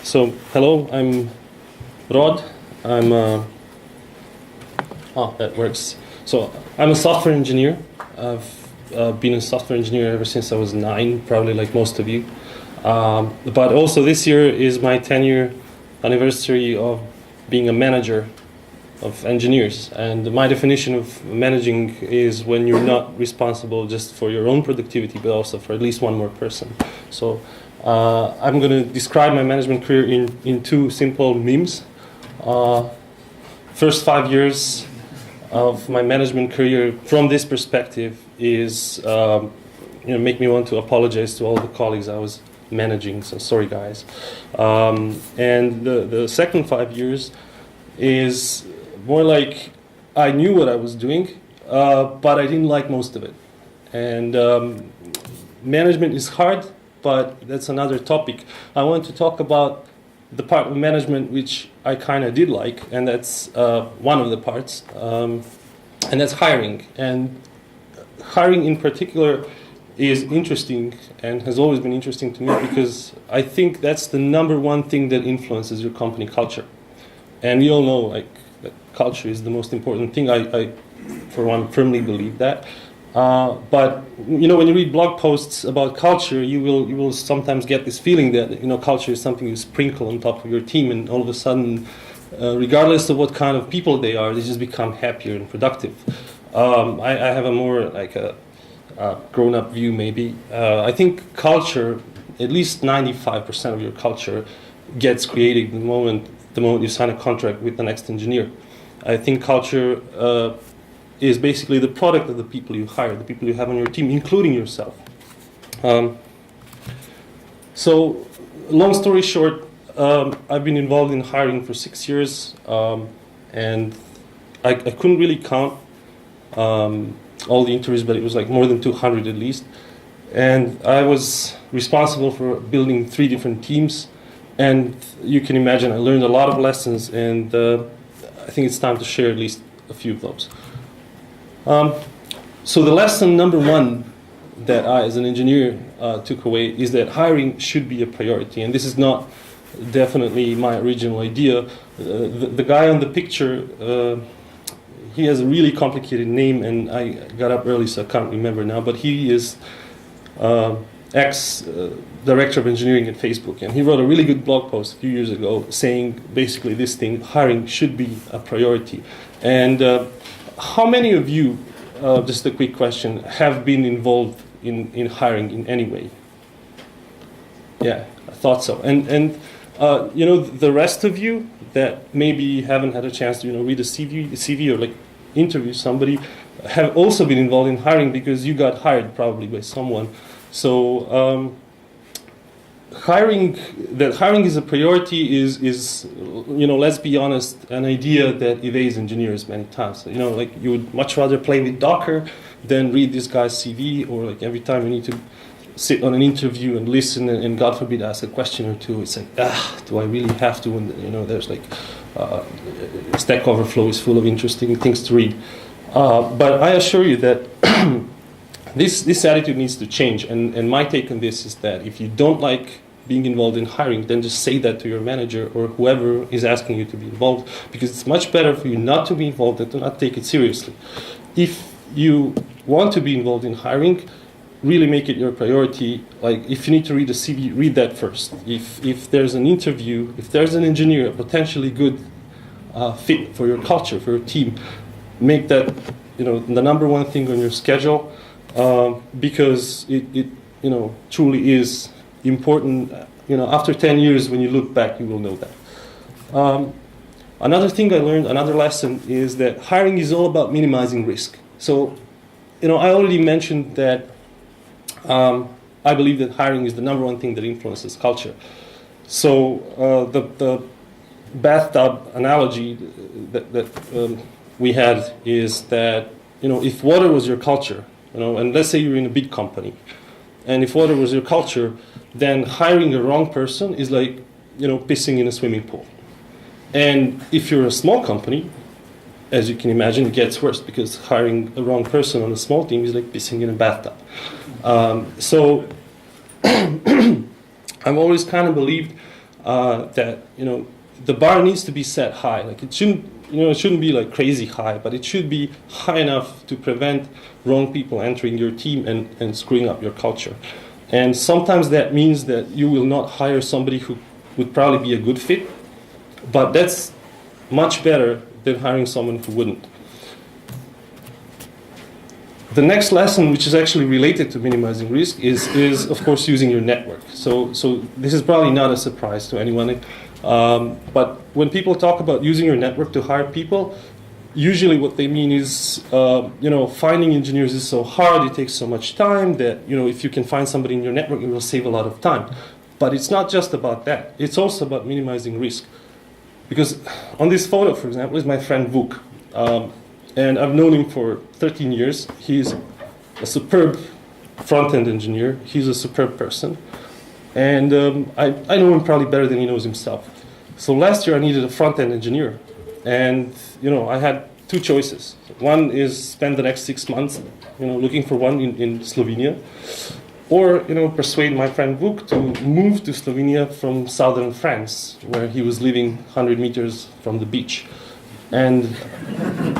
So, hello, I'm Rod. I'm that works. So, I'm a software engineer. I've been a software engineer ever since I was 9, probably like most of you. But also this year is my 10-year anniversary of being a manager of engineers. And my definition of managing is when you're not responsible just for your own productivity, but also for at least one more person. So I'm going to describe my management career in two simple memes. First 5 years of my management career from this perspective is, make me want to apologize to all the colleagues I was managing, so sorry guys. And the second 5 years is more like I knew what I was doing, but I didn't like most of it. And management is hard, but that's another topic. I want to talk about the part of management which I kind of did like, and that's one of the parts, and that's hiring. And hiring in particular is interesting and has always been interesting to me because I think that's the number one thing that influences your company culture. And we all know that culture is the most important thing. I for one, firmly believe that. But when you read blog posts about culture, you will sometimes get this feeling that culture is something you sprinkle on top of your team, and all of a sudden, regardless of what kind of people they are, they just become happier and productive. I have a more like a grown-up view, maybe. I think culture, at least 95% of your culture, gets created the moment you sign a contract with the next engineer. I think culture is basically the product of the people you hire, the people you have on your team, including yourself. So, long story short, I've been involved in hiring for 6 years, and I couldn't really count all the interviews, but it was like more than 200 at least. And I was responsible for building 3 different teams, and you can imagine I learned a lot of lessons, and I think it's time to share at least a few of those. So the lesson number 1 that I, as an engineer, took away is that hiring should be a priority. And this is not definitely my original idea. The guy on the picture, he has a really complicated name, and I got up early, so I can't remember now. But he is ex-director of engineering at Facebook. And he wrote a really good blog post a few years ago saying basically this thing: hiring should be a priority. And how many of you, just a quick question, have been involved in hiring in any way? Yeah, I thought so. And the rest of you that maybe haven't had a chance to read a CV or like interview somebody, have also been involved in hiring because you got hired probably by someone. So hiring is a priority is let's be honest, an idea that evades engineers many times. Like you would much rather play with Docker than read this guy's CV, or like every time you need to sit on an interview and listen and God forbid ask a question or two, it's like, do I really have to? And there's like Stack Overflow is full of interesting things to read. But I assure you that this attitude needs to change. And my take on this is that if you don't like being involved in hiring, then just say that to your manager or whoever is asking you to be involved, because it's much better for you not to be involved than to not take it seriously. If you want to be involved in hiring, really make it your priority. Like if you need to read a CV, read that first. If there's an interview, if there's an engineer, a potentially good fit for your culture, for your team, make that the number 1 thing on your schedule, because it truly is important. After 10 years, when you look back, you will know that. Another thing I learned, another lesson, is that hiring is all about minimizing risk. So, I already mentioned that I believe that hiring is the number 1 thing that influences culture. So the bathtub analogy that we had is that if water was your culture, and let's say you're in a big company, and if water was your culture, then hiring a wrong person is like pissing in a swimming pool. And if you're a small company, as you can imagine, it gets worse, because hiring a wrong person on a small team is like pissing in a bathtub. So I've always kind of believed that, you know, the bar needs to be set high. Like it shouldn't, you know, it shouldn't be like crazy high, but it should be high enough to prevent wrong people entering your team and screwing up your culture. And sometimes that means that you will not hire somebody who would probably be a good fit, but that's much better than hiring someone who wouldn't. The next lesson, which is actually related to minimizing risk, is of course using your network. So this is probably not a surprise to anyone, but when people talk about using your network to hire people, usually what they mean is, you know, finding engineers is so hard, it takes so much time that, you know, if you can find somebody in your network, it will save a lot of time. But it's not just about that. It's also about minimizing risk. Because on this photo, for example, is my friend Vuk. And I've known him for 13 years. He's a superb front-end engineer. He's a superb person. And I know him probably better than he knows himself. So last year I needed a front-end engineer. And, you know, I had two choices. One is spend the next 6 months, you know, looking for one in Slovenia. Or, you know, persuade my friend Vuk to move to Slovenia from southern France, where he was living 100 meters from the beach. And,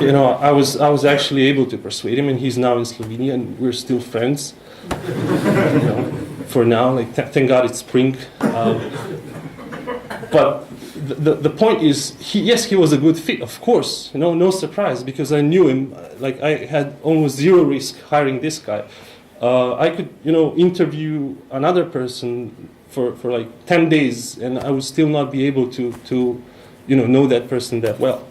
you know, I was actually able to persuade him, and he's now in Slovenia, and we're still friends. You know, for now, like, thank God it's spring. But the point is, yes, he was a good fit, of course. You know, no surprise, because I knew him. Like, I had almost zero risk hiring this guy. I could, you know, interview another person for like 10 days, and I would still not be able to you know that person that well.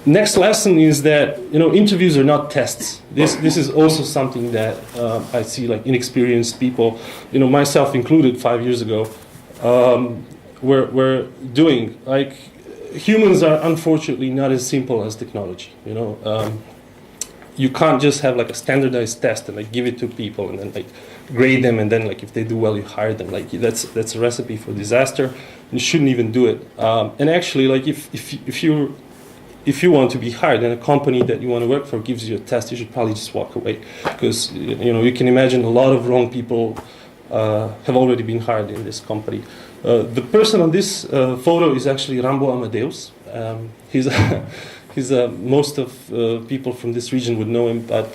Next lesson is that, you know, interviews are not tests. This is also something that I see, like, inexperienced people, you know, myself included 5 years ago, were doing. Like, humans are unfortunately not as simple as technology, you know. You can't just have like a standardized test and like give it to people and then like grade them, and then like if they do well you hire them. Like that's a recipe for disaster. You shouldn't even do it. And actually, like if you want to be hired and a company that you want to work for gives you a test, you should probably just walk away, because you know you can imagine a lot of wrong people have already been hired in this company. The person on this photo is actually Rambo Amadeus. Most of people from this region would know him, but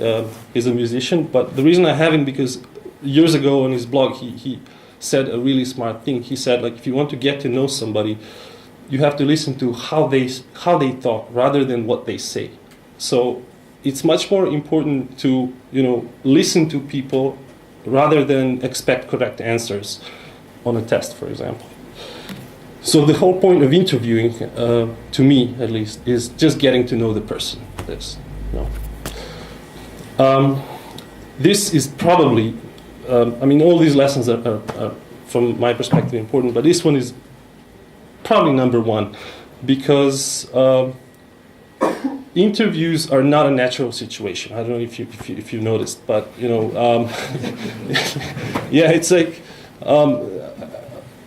he's a musician. But the reason I have him, because years ago on his blog he said a really smart thing. He said, like, if you want to get to know somebody, you have to listen to how they talk rather than what they say. So it's much more important to, you know, listen to people rather than expect correct answers on a test, for example. So the whole point of interviewing, to me at least, is just getting to know the person. This is probably, I mean, all these lessons are from my perspective important, but this one is probably number one, because interviews are not a natural situation. I don't know if you noticed, but you know, yeah, it's like.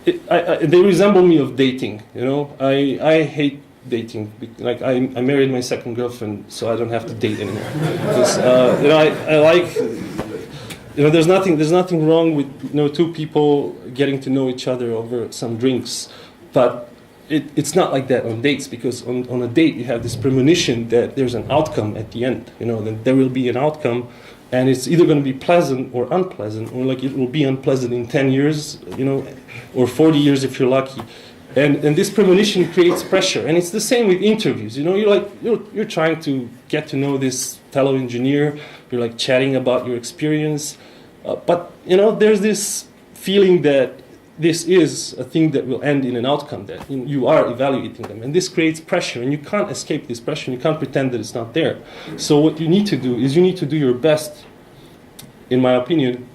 They resemble me of dating, you know. I hate dating. Like I married my second girlfriend, so I don't have to date anymore. Because you know, I like, you know, there's nothing wrong with, you know, two people getting to know each other over some drinks, but it's not like that on dates, because on a date you have this premonition that there's an outcome at the end. You know, that there will be an outcome. And it's either going to be pleasant or unpleasant, or like it will be unpleasant in 10 years, you know, or 40 years if you're lucky. And this premonition creates pressure. And it's the same with interviews. You know, you're trying to get to know this fellow engineer. You're like chatting about your experience. But, you know, there's this feeling that this is a thing that will end in an outcome, that you are evaluating them. And this creates pressure, and you can't escape this pressure, and you can't pretend that it's not there. So what you need to do is you need to do your best, in my opinion,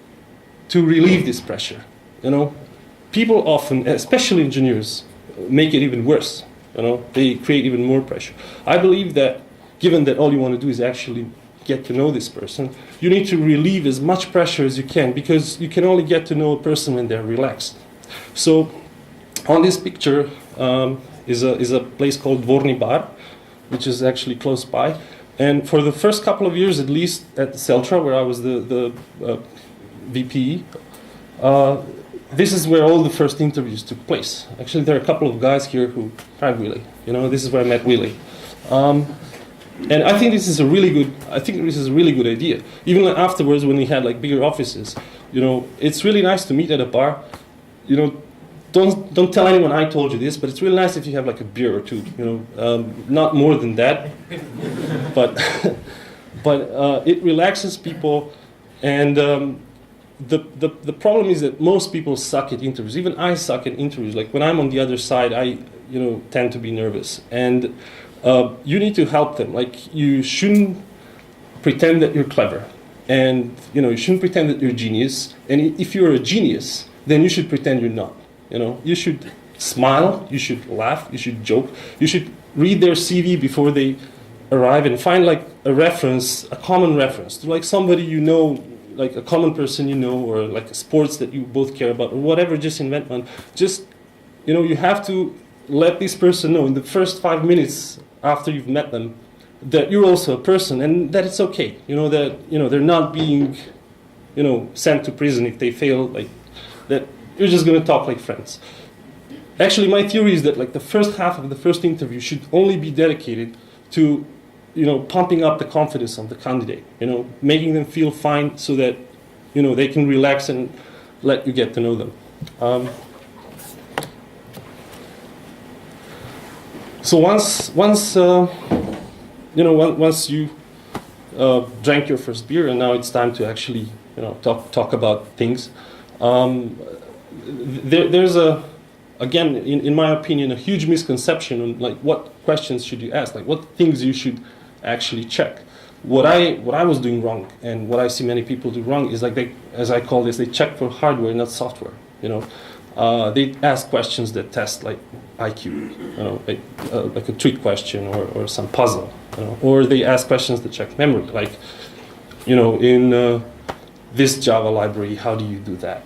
to relieve this pressure. You know, people often, especially engineers, make it even worse. You know, they create even more pressure. I believe that, given that all you want to do is actually get to know this person, you need to relieve as much pressure as you can, because you can only get to know a person when they're relaxed. So, on this picture is a place called Dvorni Bar, which is actually close by. And for the first couple of years, at least at Seltra, where I was the VP, this is where all the first interviews took place. Actually, there are a couple of guys here who, hi Willie, this is where I met Willie. And I think this is a really good idea. Even afterwards, when we had like bigger offices, it's really nice to meet at a bar. Don't tell anyone I told you this, but it's really nice if you have like a beer or two. Not more than that, but it relaxes people. And the problem is that most people suck at interviews. Even I suck at interviews. Like when I'm on the other side, I tend to be nervous. And you need to help them. Like you shouldn't pretend that you're clever, and you shouldn't pretend that you're a genius. And if you're a genius, then you should pretend you're not. You should smile, you should laugh, you should joke, you should read their CV before they arrive and find like a reference, a common reference to like somebody like a common person or like sports that you both care about or whatever. Just invent one. Just you have to let this person know in the first 5 minutes after you've met them that you're also a person and that it's okay. That they're not being sent to prison if they fail, like that. You're just going to talk like friends. Actually, my theory is that like the first half of the first interview should only be dedicated to, pumping up the confidence of the candidate. Making them feel fine so that, they can relax and let you get to know them. So once you drank your first beer and now it's time to actually, talk about things. There's again, in my opinion, a huge misconception on like what questions should you ask, like what things you should actually check. What I was doing wrong, and what I see many people do wrong, is like as I call this, they check for hardware, not software. They ask questions that test like IQ, like a trick question or some puzzle, or they ask questions that check memory, like in this Java library, how do you do that?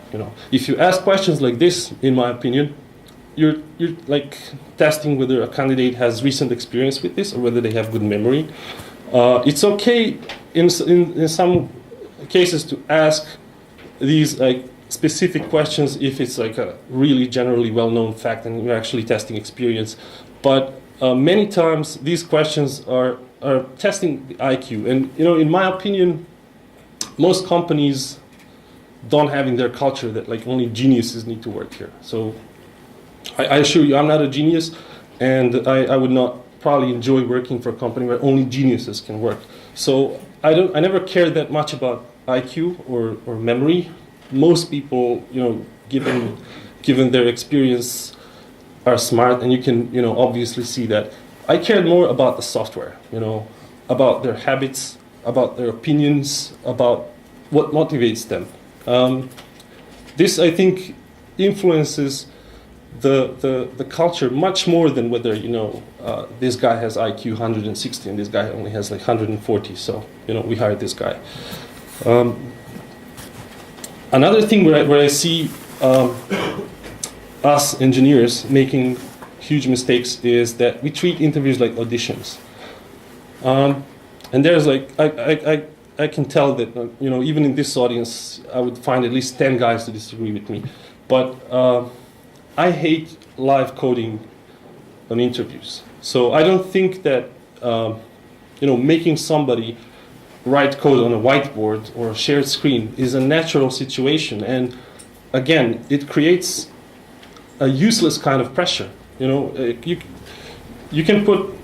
If you ask questions like this, in my opinion, you're like testing whether a candidate has recent experience with this or whether they have good memory. It's okay in some cases to ask these like specific questions if it's like a really generally well-known fact and you're actually testing experience. But many times these questions are testing the IQ, and in my opinion, most companies don't have in their culture that like only geniuses need to work here. So I assure you, I'm not a genius, and I would not probably enjoy working for a company where only geniuses can work. So I never cared that much about IQ or memory. Most people, given their experience, are smart, and you can obviously see that. I cared more about the software, about their habits, about their opinions, about what motivates them. This, I think, influences the culture much more than whether this guy has IQ 160 and this guy only has like 140. So we hired this guy. Another thing where I see us engineers making huge mistakes is that we treat interviews like auditions. And there's like I can tell that even in this audience I would find at least 10 guys to disagree with me, but I hate live coding on interviews. So I don't think that making somebody write code on a whiteboard or a shared screen is a natural situation, and again it creates a useless kind of pressure. You can put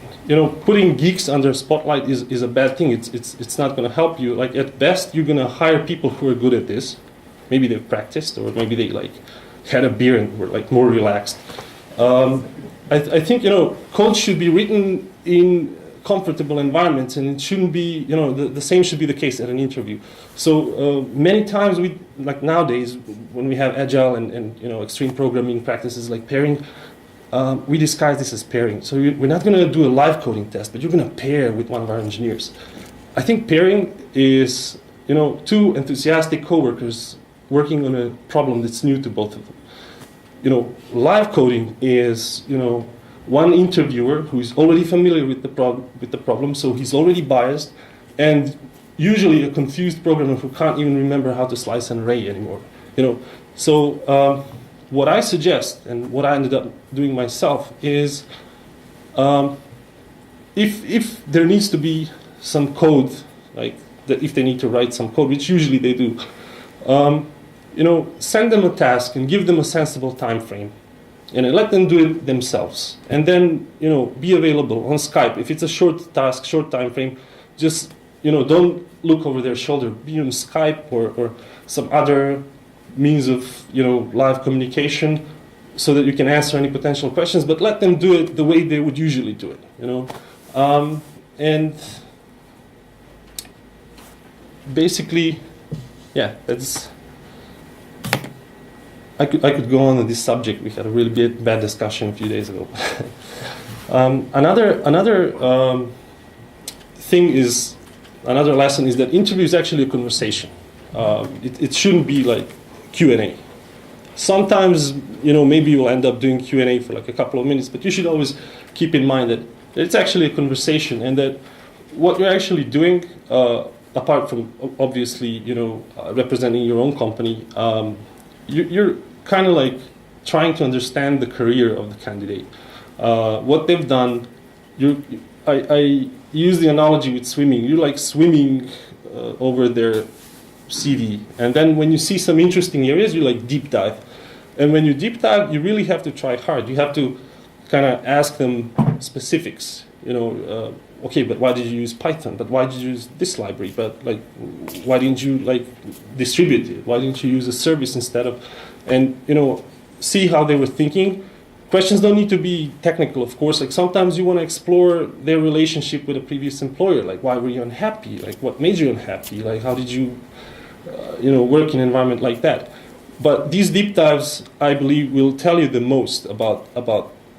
putting geeks under spotlight is a bad thing. It's not going to help you. Like at best, you're going to hire people who are good at this. Maybe they've practiced, or maybe they like had a beer and were like more relaxed. I think code should be written in comfortable environments, and it shouldn't be the same should be the case at an interview. So many times nowadays when we have agile and extreme programming practices like pairing. We disguise this as pairing. So we're not going to do a live coding test, but you're going to pair with one of our engineers. I think pairing is, two enthusiastic coworkers working on a problem that's new to both of them. Live coding is, one interviewer who's already familiar with the problem, so he's already biased, and usually a confused programmer who can't even remember how to slice an array anymore. You know, so what I suggest and what I ended up doing myself is, if there needs to be some code, like if they need to write some code, which usually they do, you know, send them a task and give them a sensible time frame, and let them do it themselves. And then, you know, be available on Skype. If it's a short task, short time frame, just, you know, don't look over their shoulder. Be on Skype or some other means of, you know, live communication, so that you can answer any potential questions, but let them do it the way they would usually do it, you know. And basically, yeah, that's. I could go on this subject. We had a really bad discussion a few days ago. Another lesson is that interview is actually a conversation. It shouldn't be like Q&A. Sometimes, you know, maybe you'll end up doing Q&A for like a couple of minutes, but you should always keep in mind that it's actually a conversation, and that what you're actually doing, apart from obviously, you know, representing your own company, you're kind of like trying to understand the career of the candidate, what they've done. I use the analogy with swimming. You're like swimming over their CV, and then when you see some interesting areas, you like deep dive. And when you deep dive, you really have to try hard. You have to kind of ask them specifics. You know, okay, but why did you use Python? But why did you use this library? But like, why didn't you like distribute it? Why didn't you use a service instead of? And, you know, see how they were thinking. Questions don't need to be technical, of course. Like sometimes you want to explore their relationship with a previous employer. Like, why were you unhappy? Like, what made you unhappy? Like, how did you, you know, work in an environment like that? But these deep dives, I believe, will tell you the most about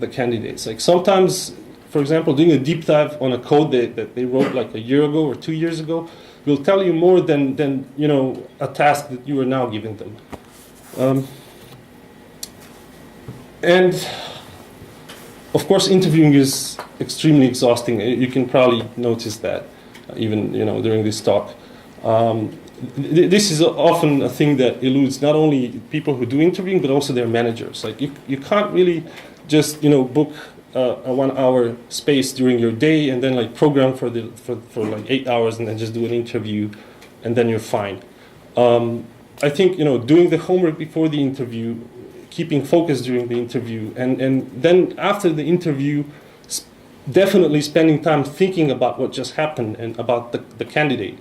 the candidates. Like sometimes, for example, doing a deep dive on a code that they wrote like a year ago or 2 years ago will tell you more than you know, a task that you are now giving them. And of course, interviewing is extremely exhausting. You can probably notice that, even, you know, during this talk. This is often a thing that eludes not only people who do interviewing, but also their managers. Like you can't really just, you know, book a 1 hour space during your day and then like program for like 8 hours and then just do an interview and then you're fine. I think, you know, doing the homework before the interview, keeping focus during the interview, and then after the interview, definitely spending time thinking about what just happened and about the candidate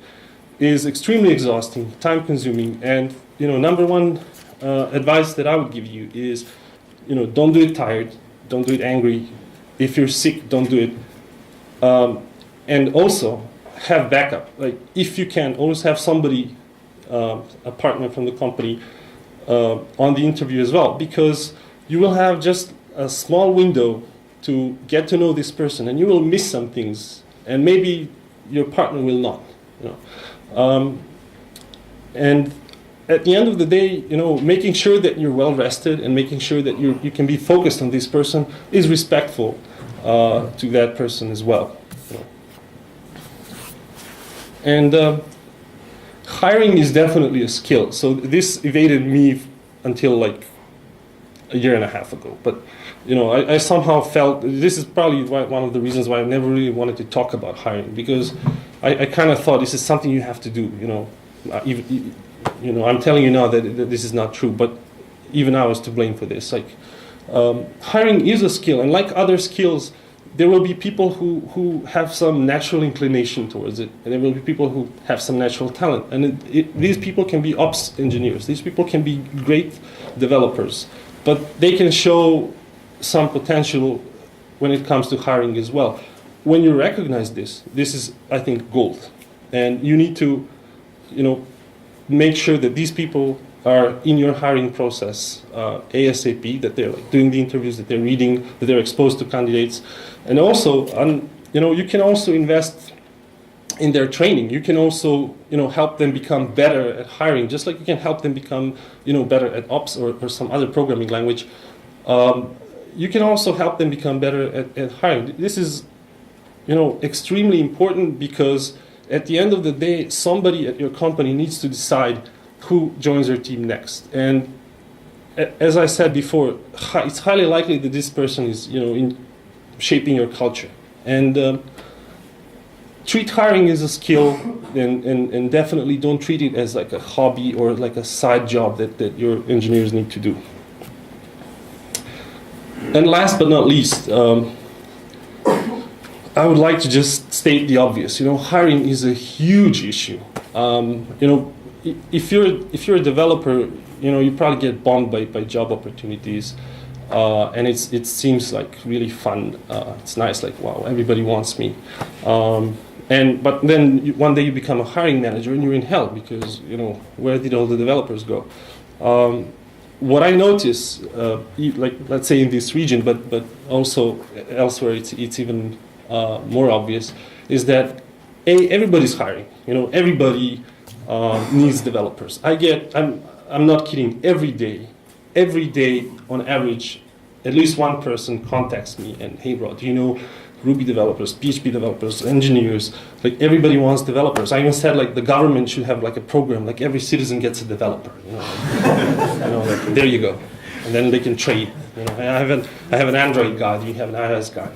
is extremely exhausting, time-consuming. And, you know, number one advice that I would give you is, you know, don't do it tired, don't do it angry. If you're sick, don't do it. And also have backup. Like, if you can, always have somebody, a partner from the company, on the interview as well, because you will have just a small window to get to know this person, and you will miss some things, and maybe your partner will not. You know. And at the end of the day, you know, making sure that you're well rested and making sure that you can be focused on this person is respectful to that person as well. You know. And hiring is definitely a skill. So this evaded me until like a year and a half ago. But, you know, I somehow felt, this is probably one of the reasons why I never really wanted to talk about hiring, because I kind of thought this is something you have to do, you know. You know, I'm telling you now that this is not true, but even I was to blame for this. Like, hiring is a skill, and like other skills, there will be people who have some natural inclination towards it, and there will be people who have some natural talent. And these people can be ops engineers. These people can be great developers, but they can show some potential when it comes to hiring as well. When you recognize this is, I think, gold. And you need to, you know, make sure that these people are in your hiring process ASAP, that they're like doing the interviews, that they're reading, that they're exposed to candidates. And also, you know, you can also invest in their training. You can also, you know, help them become better at hiring, just like you can help them become, you know, better at ops or some other programming language. You can also help them become better at hiring. This is, you know, extremely important, because at the end of the day, somebody at your company needs to decide who joins your team next. And as I said before, it's highly likely that this person is, in shaping your culture. And treat hiring as a skill, and definitely don't treat it as like a hobby or like a side job that your engineers need to do. And last but not least, I would like to just state the obvious. Hiring is a huge issue. If you're a developer, you probably get bombed by job opportunities, and it seems like really fun. It's nice, like wow, everybody wants me. But then one day you become a hiring manager and you're in hell because where did all the developers go? What I notice, like let's say in this region, but also elsewhere, it's even more obvious, is that everybody's hiring. Everybody needs developers. I'm not kidding. Every day on average, at least one person contacts me and, hey bro, do you know Ruby developers, PHP developers, engineers? Like everybody wants developers. I even said like the government should have like a program, like every citizen gets a developer. Like, there you go, and then they can trade. I have an Android guy. You have an iOS guy.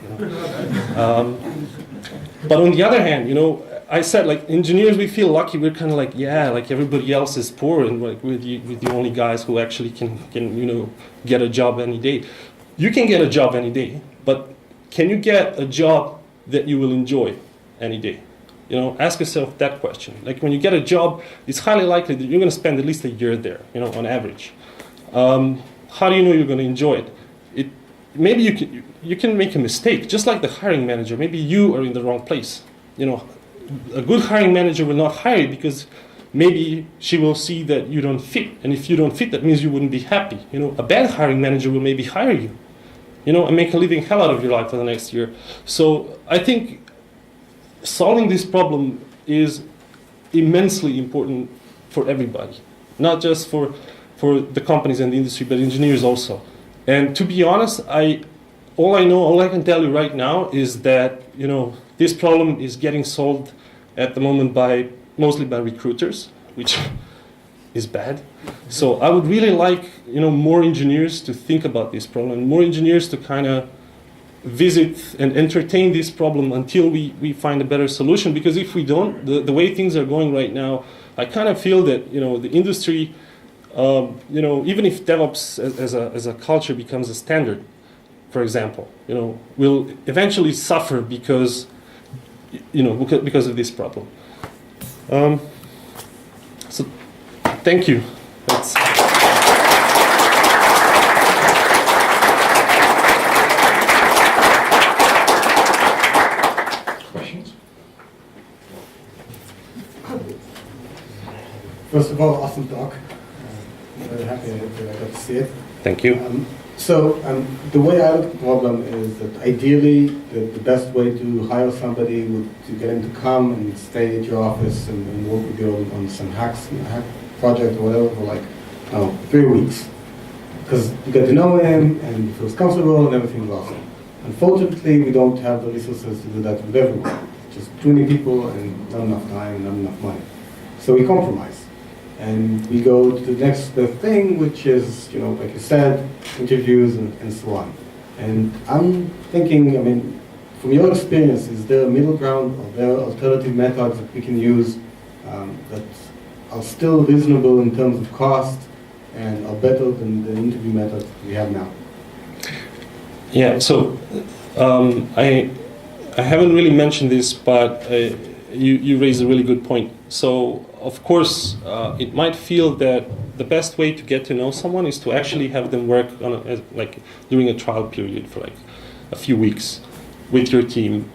But on the other hand, I said like engineers, we feel lucky. We're kind of like like everybody else is poor, and like we're the only guys who actually can get a job any day. You can get a job any day, but can you get a job that you will enjoy any day? Ask yourself that question. Like when you get a job, it's highly likely that you're going to spend at least a year there, on average. How do you know you're going to enjoy it? Maybe you can make a mistake, just like the hiring manager. Maybe you are in the wrong place. A good hiring manager will not hire you because maybe she will see that you don't fit, and if you don't fit, that means you wouldn't be happy. A bad hiring manager will maybe hire you, and make a living hell out of your life for the next year. So I think solving this problem is immensely important for everybody, not just for the companies and the industry, but engineers also. And to be honest, all I can tell you right now is that this problem is getting solved at the moment mostly by recruiters, which is bad. So I would really like more engineers to think about this problem, more engineers to kind of visit and entertain this problem until we find a better solution. Because if we don't, the way things are going right now, I kind of feel that the industry, even if DevOps as a culture becomes a standard, for example, will eventually suffer because of this problem. So thank you. That's questions? First of all, awesome talk. Very happy that I got to see it. Thank you. The way I look at the problem is that ideally the best way to hire somebody would to get him to come and stay at your office and work with you on some hack project or whatever for like 3 weeks. Because you get to know him and he feels comfortable and everything is awesome. Unfortunately, we don't have the resources to do that with everyone. Just too many people and not enough time and not enough money. So we compromise. And we go to the next thing, which is, like you said, interviews and so on. And I'm thinking, from your experience, is there a middle ground, or there are alternative methods that we can use that are still reasonable in terms of cost and are better than the interview methods we have now? Yeah, so I haven't really mentioned this, but you raise a really good point. So, of course, it might feel that the best way to get to know someone is to actually have them work on during a trial period for like a few weeks with your team,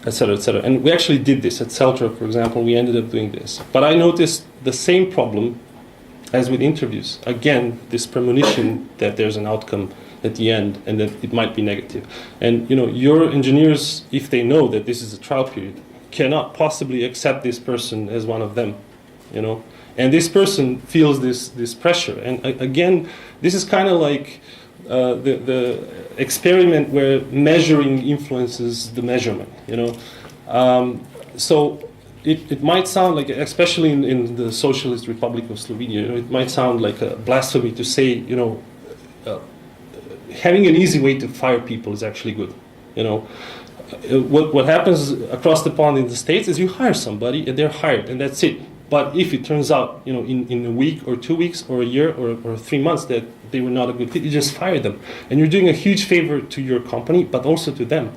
etc., etc. And we actually did this at Celtra, for example. We ended up doing this. But I noticed the same problem as with interviews. Again, this premonition that there's an outcome at the end and that it might be negative. And your engineers, if they know that this is a trial period, cannot possibly accept this person as one of them. And this person feels this pressure. And again, this is kind of like the experiment where measuring influences the measurement. So it might sound like, especially in the Socialist Republic of Slovenia, it might sound like a blasphemy to say, having an easy way to fire people is actually good. What happens across the pond in the States is you hire somebody and they're hired and that's it. But if it turns out, in a week or 2 weeks or a year or 3 months that they were not a good fit, you just fire them, and you're doing a huge favor to your company, but also to them.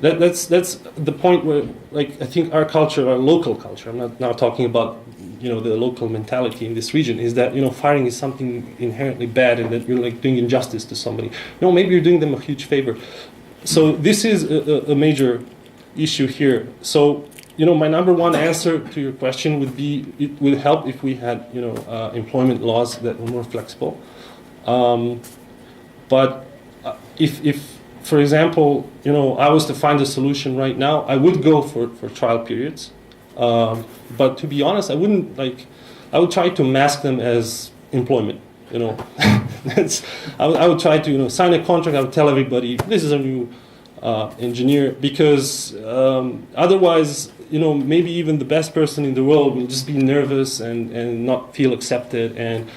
That's the point where, like, I think our culture, our local culture, I'm not now talking about, the local mentality in this region, is that, firing is something inherently bad and that you're like doing injustice to somebody. No, maybe you're doing them a huge favor. So this is a major issue here. So, my number one answer to your question would be, it would help if we had, employment laws that were more flexible. But if for example, I was to find a solution right now, I would go for trial periods. But to be honest, I would try to mask them as employment. I would try to, sign a contract. I would tell everybody, this is a new engineer, because otherwise, maybe even the best person in the world will just be nervous and not feel accepted, and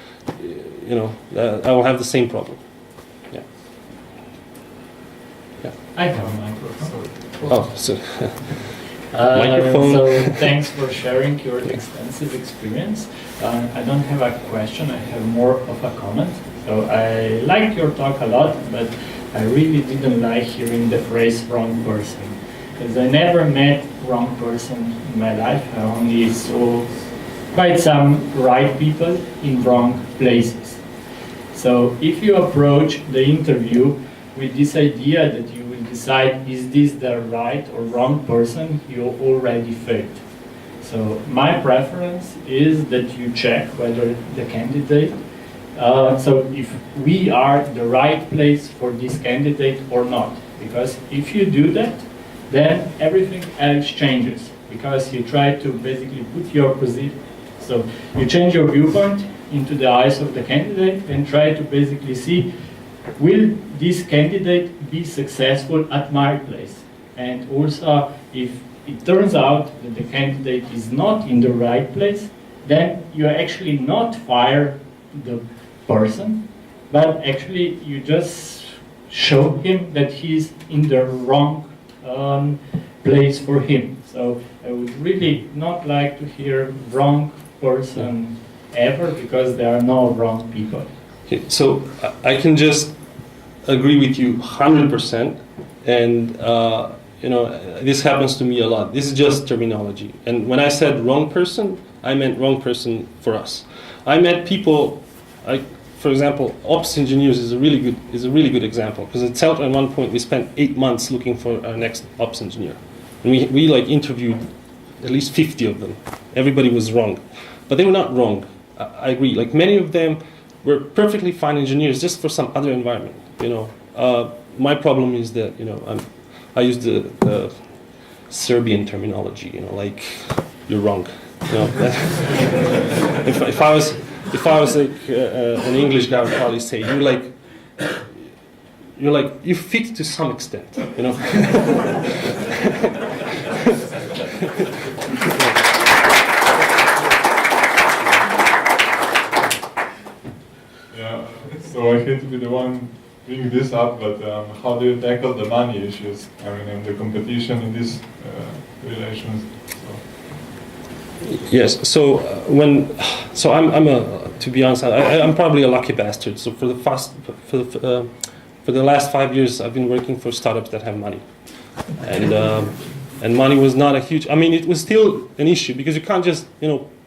I will have the same problem. Yeah. Yeah. I have a microphone. Oh, so microphone. So thanks for sharing your extensive experience. I don't have a question. I have more of a comment. So I liked your talk a lot, but I really didn't like hearing the phrase "wrong person," because I never met wrong person in my life. I only saw quite some right people in wrong places. So if you approach the interview with this idea that you will decide, is this the right or wrong person, you already failed. So my preference is that you check whether the candidate, so if we are the right place for this candidate or not. Because if you do that, then everything else changes. Because you try to basically put your position, so you change your viewpoint into the eyes of the candidate and try to basically see, will this candidate be successful at my place? And also, if it turns out that the candidate is not in the right place, then you actually not fire the person, but actually you just show him that he's in the wrong place for him. So I would really not like to hear wrong person ever, because there are no wrong people. Okay, so I can just agree with you 100%, and this happens to me a lot. This is just terminology, and when I said wrong person, I meant wrong person for us. I met people, for example, ops engineers is a really good example, because at Celtra at one point we spent 8 months looking for our next ops engineer, and we like interviewed at least 50 of them. Everybody was wrong, but they were not wrong. I agree. Like, many of them were perfectly fine engineers, just for some other environment. My problem is that I use the Serbian terminology. Like, you're wrong. If I was like an English guy, I would probably say you fit to some extent. So I hate to be the one bringing this up, but how do you tackle the money issues? I mean, and the competition in these relations. Yes. So to be honest, I'm probably a lucky bastard. So for the last 5 years, I've been working for startups that have money, and money was not a huge. I mean, it was still an issue, because you can't just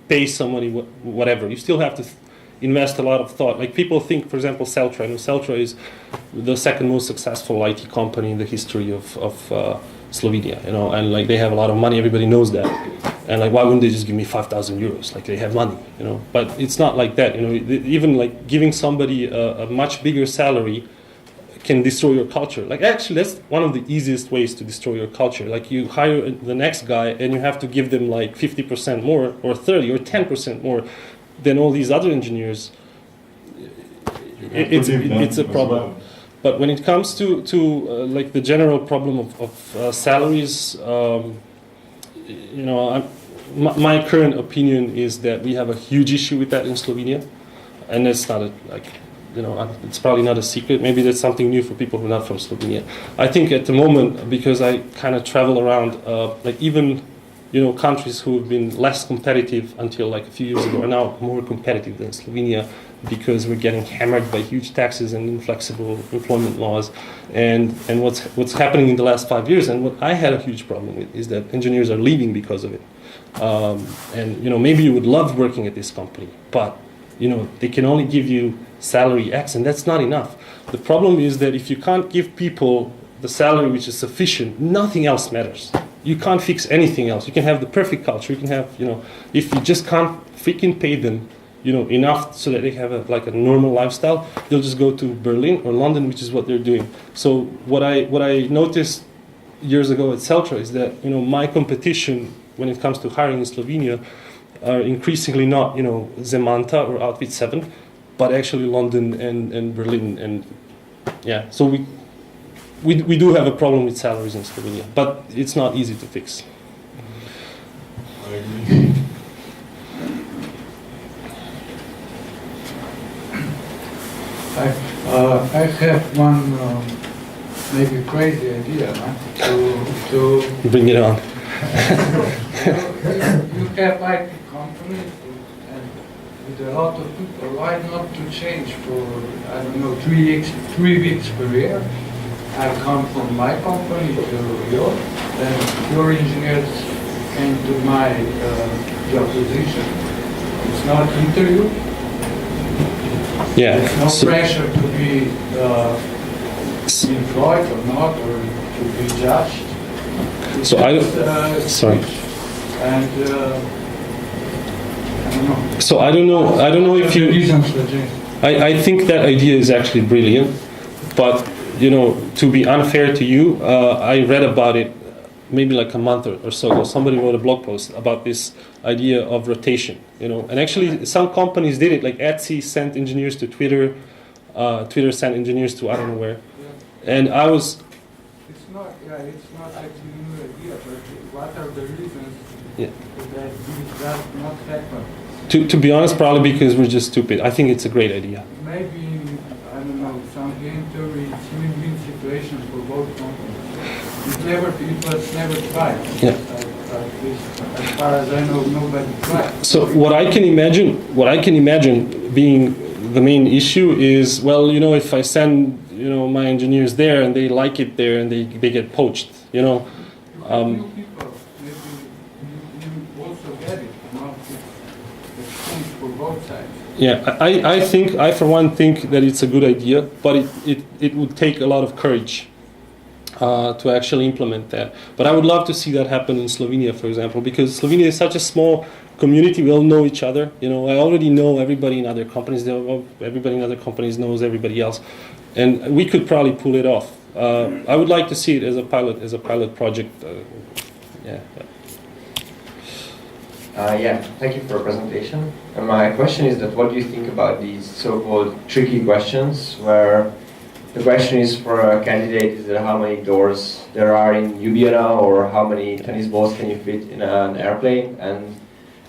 pay somebody whatever. You still have to invest a lot of thought. Like, people think, for example, Celtra. Celtra is the second most successful IT company in the history of Slovenia. And like, they have a lot of money. Everybody knows that. And like, why wouldn't they just give me 5,000 euros? Like, they have money. But it's not like that. Even like giving somebody a much bigger salary can destroy your culture. Like, actually, that's one of the easiest ways to destroy your culture. Like, you hire the next guy and you have to give them like 50% more, or 30 or 10% more than all these other engineers. It's a problem. Well. But when it comes to like the general problem of salaries, my current opinion is that we have a huge issue with that in Slovenia, and it's not it's probably not a secret. Maybe that's something new for people who are not from Slovenia. I think at the moment, because I kind of travel around, even countries who have been less competitive until like a few years ago are now more competitive than Slovenia, because we're getting hammered by huge taxes and inflexible employment laws, and what's happening in the last 5 years, and what I had a huge problem with, is that engineers are leaving because of it. And maybe you would love working at this company, but they can only give you salary X, and that's not enough. The problem is that if you can't give people the salary which is sufficient, nothing else matters. You can't fix anything else. You can have the perfect culture. You can have, if you just can't freaking pay them, enough so that they have a normal lifestyle, they'll just go to Berlin or London, which is what they're doing. So what I noticed years ago at Celtra is that, my competition when it comes to hiring in Slovenia are increasingly not, Zemanta or Outfit 7, but actually London and Berlin. And yeah, so we do have a problem with salaries in Slovenia, but it's not easy to fix. I agree. I have one maybe crazy idea, to Bring it on. you have IT companies and with a lot of people. Why not to change for 3 weeks per year? I come from my company to yours, then your engineers came to my job position. It's not interview. Yeah. There's no pressure to be employed or not, or to be judged. So sorry. And I don't know. So I don't know if you. Reasons for change. I think that idea is actually brilliant, but to be unfair to you, I read about it maybe like a month or so ago. Somebody wrote a blog post about this idea of rotation, and actually some companies did it. Like Etsy sent engineers to Twitter, Twitter sent engineers to I don't know where, and I was. It's not actually a new idea, but what are the reasons that this does not happen? To be honest, probably because we're just stupid. I think it's a great idea. Maybe, I don't know, some game theory, it's win-win situation for both companies. It was never tried. Yeah. As far as I know, nobody tried. So what I can imagine being the main issue is, well, if I send my engineers there and they like it there and they get poached, New people, maybe you also get it, not exchange for both sides. Yeah, I for one think that it's a good idea, but it would take a lot of courage to actually implement that. But I would love to see that happen in Slovenia, for example, because Slovenia is such a small community. We all know each other. I already know everybody in other companies. Everybody in other companies knows everybody else, and we could probably pull it off. I would like to see it as a pilot project. Thank you for your presentation. And my question is that what do you think about these so-called tricky questions, where the question is for a candidate is that how many doors there are in Ljubljana, or how many tennis balls can you fit in an airplane? And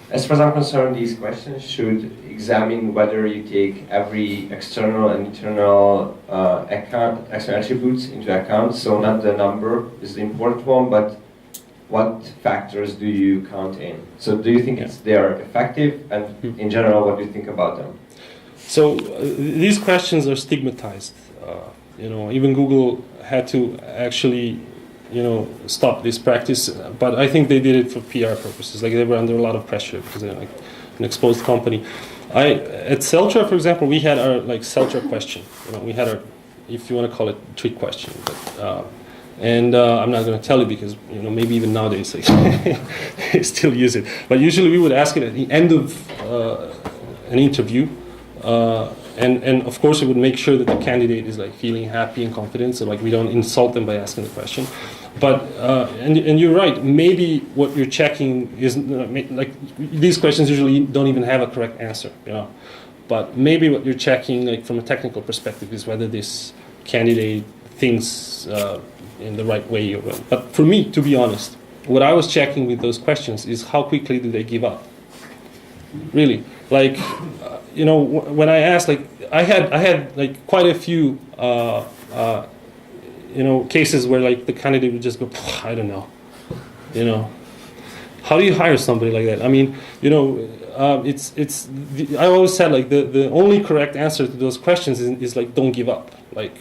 as far as I'm concerned, these questions should examine whether you take every external and internal external attributes into account. So not the number is the important one, but what factors do you count in? So do you think they are effective, and in general, what do you think about them? So these questions are stigmatized. Even Google had to actually, stop this practice. But I think they did it for PR purposes. Like, they were under a lot of pressure because they're like an exposed company. At Celtra, for example, we had our Celtra question. We had our, if you want to call it, trick question. But, I'm not going to tell you because maybe even nowadays they still use it. But usually we would ask it at the end of an interview. And of course, we would make sure that the candidate is feeling happy and confident, so we don't insult them by asking the question. But and you're right. Maybe what you're checking is these questions usually don't even have a correct answer. But maybe what you're checking, from a technical perspective, is whether this candidate thinks in the right way. But for me, to be honest, what I was checking with those questions is how quickly do they give up. Really, like, when I asked, like, I had like quite a few, cases where like the candidate would just go, I don't know, How do you hire somebody like that? I mean, I always said like the only correct answer to those questions is like don't give up, like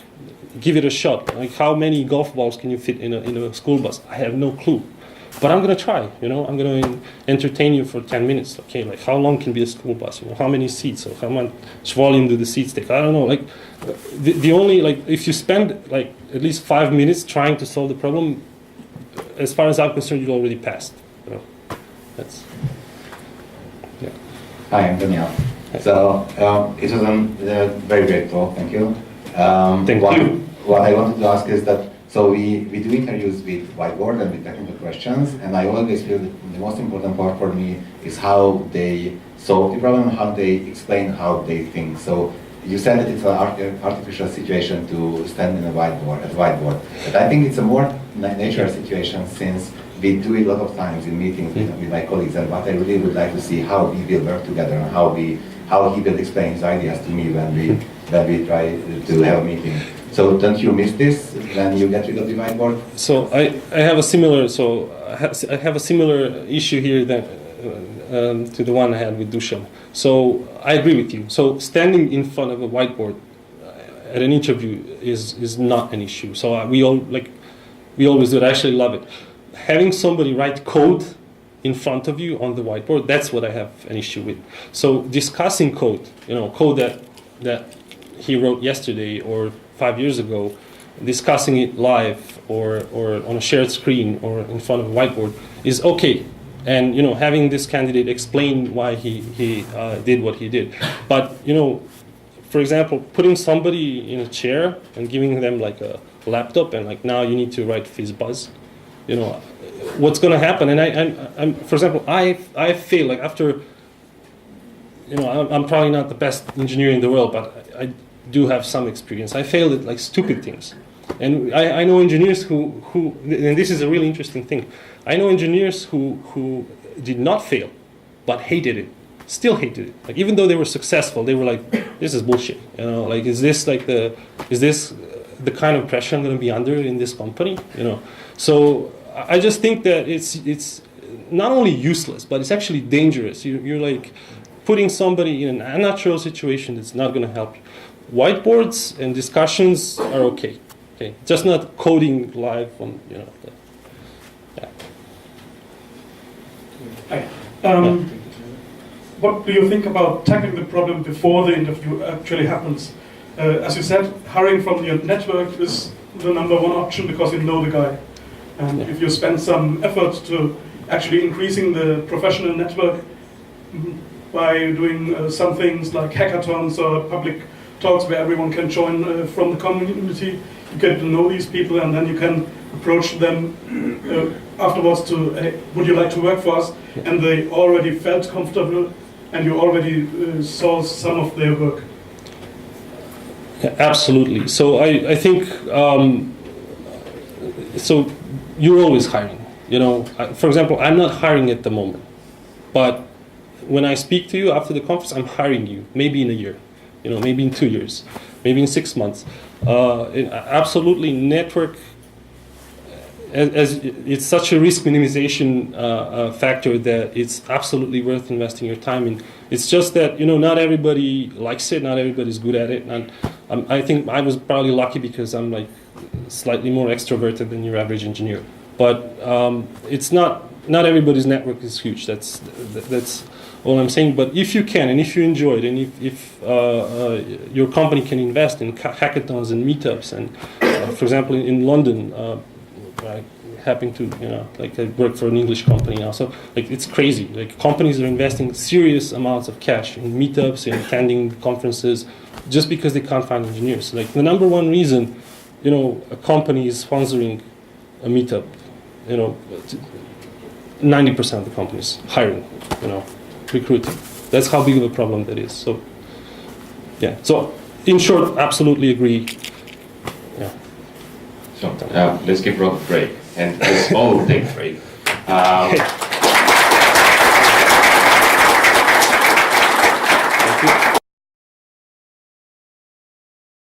give it a shot. Like how many golf balls can you fit in a school bus? I have no clue. But I'm gonna try, I'm gonna entertain you for 10 minutes. Okay, like how long can be a school bus? How many seats? Or how much volume do the seats take? I don't know. Like the only, like, if you spend like at least 5 minutes trying to solve the problem, as far as I'm concerned, you already passed. That's, yeah. Hi, I'm Daniel. So it was a very great talk. Thank you. Thank you. What I wanted to ask is that, so we do interviews with Whiteboard and with technical questions, and I always feel that the most important part for me is how they solve the problem, how they explain how they think. So you said that it's an artificial situation to stand at a whiteboard, but I think it's a more natural situation, since we do it a lot of times in meetings with my colleagues, and what I really would like to see how we will work together and how he will explain his ideas to me when we try to have a meeting. So don't you miss this when you get rid of the whiteboard? So I have a similar issue here that to the one I had with Dusan. So I agree with you. So standing in front of a whiteboard at an interview is not an issue. So we always do it. I actually love it. Having somebody write code in front of you on the whiteboard, that's what I have an issue with. So discussing code, code that he wrote yesterday or 5 years ago, discussing it live or on a shared screen or in front of a whiteboard is okay. And having this candidate explain why he did what he did. But for example, putting somebody in a chair and giving them like a laptop and like now you need to write FizzBuzz, what's going to happen? And I'm for example, I feel like after, I'm probably not the best engineer in the world, but I do have some experience. I failed at like stupid things. And I know engineers who, and this is a really interesting thing, I know engineers who did not fail, but hated it, still hated it. Like even though they were successful, they were like, this is bullshit. Like is this the kind of pressure I'm going to be under in this company? So I just think that it's not only useless, but it's actually dangerous. You're like putting somebody in an unnatural situation that's not going to help you. Whiteboards and discussions are okay, just not coding live on, yeah. Hi. What do you think about tackling the problem before the interview actually happens? As you said, hiring from your network is the number one option because you know the guy. And if you spend some effort to actually increasing the professional network by doing some things like hackathons or public talks where everyone can join from the community, you get to know these people and then you can approach them afterwards to, hey, would you like to work for us? And they already felt comfortable and you already saw some of their work. Yeah, absolutely. So I think, so you're always hiring. For example, I'm not hiring at the moment, but when I speak to you after the conference, I'm hiring you, maybe in a year, maybe in 2 years, maybe in 6 months. Absolutely, network, as it's such a risk minimization factor that it's absolutely worth investing your time in. It's just that, not everybody likes it, not everybody's good at it. And I think I was probably lucky because I'm like slightly more extroverted than your average engineer. But it's not everybody's network is huge. That's all I'm saying. But if you can, and if you enjoy it, and if your company can invest in hackathons and meetups, and for example, in London, I happen to, like I work for an English company now, so like it's crazy. Like companies are investing serious amounts of cash in meetups, in attending conferences, just because they can't find engineers. Like the number one reason, a company is sponsoring a meetup, 90% of the companies hiring, recruiting. That's how big of a problem that is. So, yeah. So, in short, absolutely agree. Yeah. So, let's give Rob a break, and let's all take a break. Um,